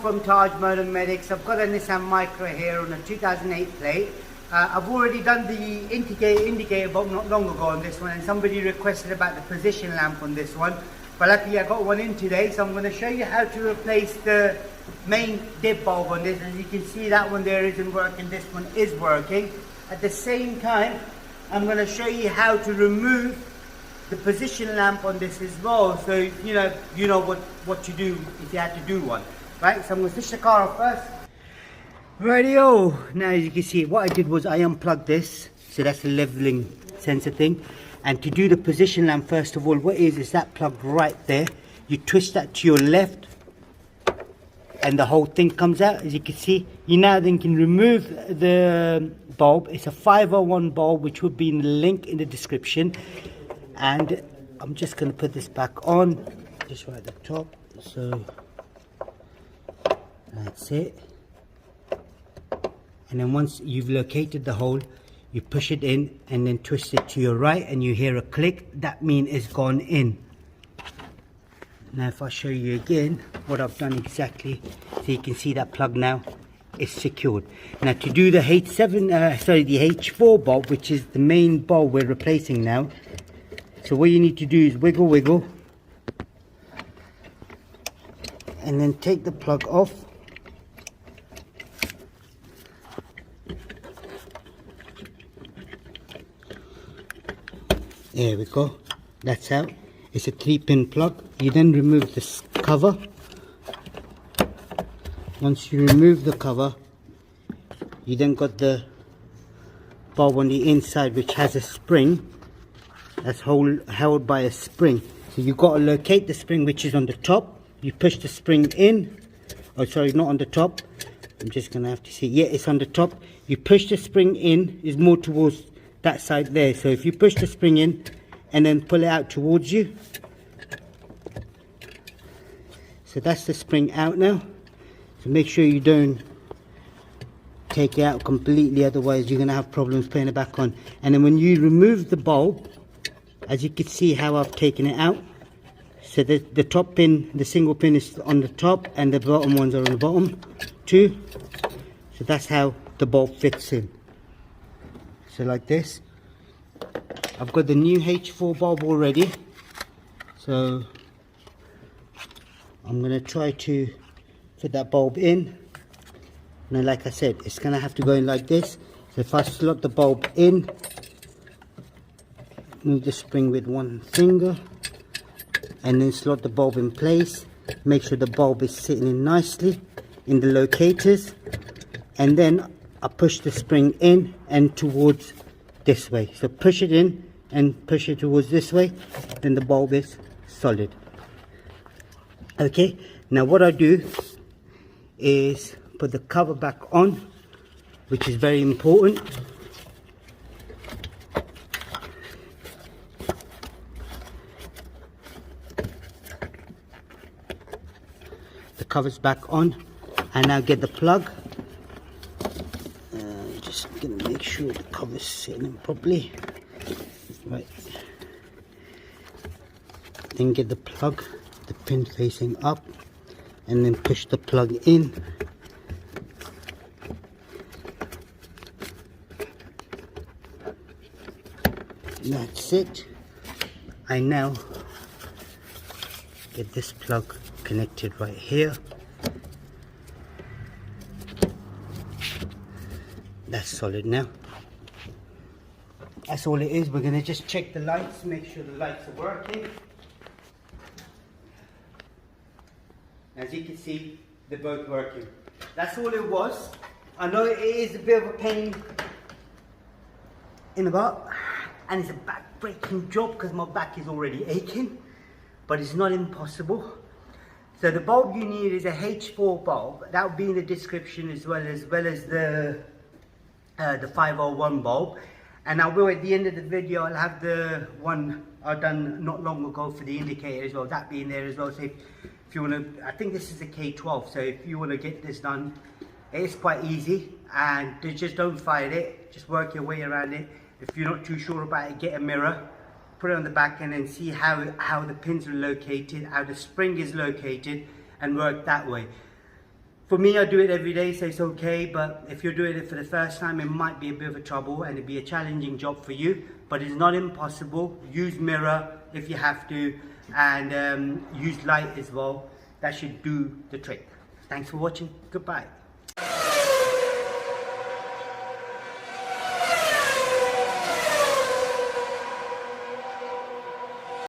from Taj Motor Medics. I've got a Nissan Micra here on a 2008 plate. I've already done the indicator bulb not long ago on this one, and somebody requested about the position lamp on this one. But luckily I got one in today, so I'm going to show you how to replace the main dip bulb on this. As you can see, that one there isn't working, this one is working. At the same time, I'm going to show you how to remove the position lamp on this as well, so you know what to do if you had to do one. Right, so I'm going to switch the car off first. Radio. Now as you can see, what I did was I unplugged this, so that's the leveling sensor thing. And to do the position lamp, first of all, what is that plug right there. You twist that to your left and the whole thing comes out. As you can see, you now then can remove the bulb. It's a 501 bulb, which would be in the link in the description. And I'm just going to put this back on, just right at the top. So that's it. And then once you've located the hole, you push it in and then twist it to your right, and you hear a click. That means it's gone in. Now if I show you again what I've done exactly, so you can see that plug now is secured. Now to do the the H4 bulb, which is the main bulb we're replacing now, so what you need to do is wiggle and then take the plug off. There we go, that's out. It's a 3-pin plug. You then remove this cover. Once you remove the cover, you then got the bulb on the inside, which has a spring that's held by a spring. So you've got to locate the spring, which is on the top. You push the spring in. Oh sorry, not on the top. I'm just gonna have to see. Yeah, it's on the top. You push the spring in, is more towards that side there. So if you push the spring in and then pull it out towards you, so that's the spring out now. So make sure you don't take it out completely, otherwise you're gonna have problems putting it back on. And then when you remove the bulb, as you can see how I've taken it out, so the top pin, the single pin is on the top and the bottom ones are on the bottom too. So that's how the bulb fits in. So like this. I've got the new H4 bulb already, so I'm going to try to fit that bulb in. Now like I said, it's going to have to go in like this. So if I slot the bulb in, move the spring with one finger and then slot the bulb in place, make sure the bulb is sitting in nicely in the locators, and then I push the spring in and towards this way. So push it in and push it towards this way, then the bulb is solid. Okay, now what I do is put the cover back on, which is very important. The cover's back on. I now get the plug. Just gonna make sure the cover's sitting in properly. Right. Then get the plug, the pin facing up, and then push the plug in. That's it. I now get this plug connected right here. That's solid now. That's all it is. We're going to just check the lights, make sure the lights are working. As you can see, they're both working. That's all it was. I know it is a bit of a pain in the butt, and it's a back-breaking job because my back is already aching, but it's not impossible. So the bulb you need is a H4 bulb. That will be in the description, as well as the 501 bulb. And I will, at the end of the video, I'll have the one I've done not long ago for the indicator as well, that being there as well. So if you want to, I think this is a K12, so if you want to get this done, it's quite easy, and just don't fight it, just work your way around it. If you're not too sure about it, get a mirror, put it on the back and then see how the pins are located, how the spring is located, and work that way. For me, I do it every day, so it's okay, but if you're doing it for the first time, it might be a bit of a trouble and it'd be a challenging job for you, but it's not impossible. Use mirror if you have to, and use light as well. That should do the trick. Thanks for watching. Goodbye.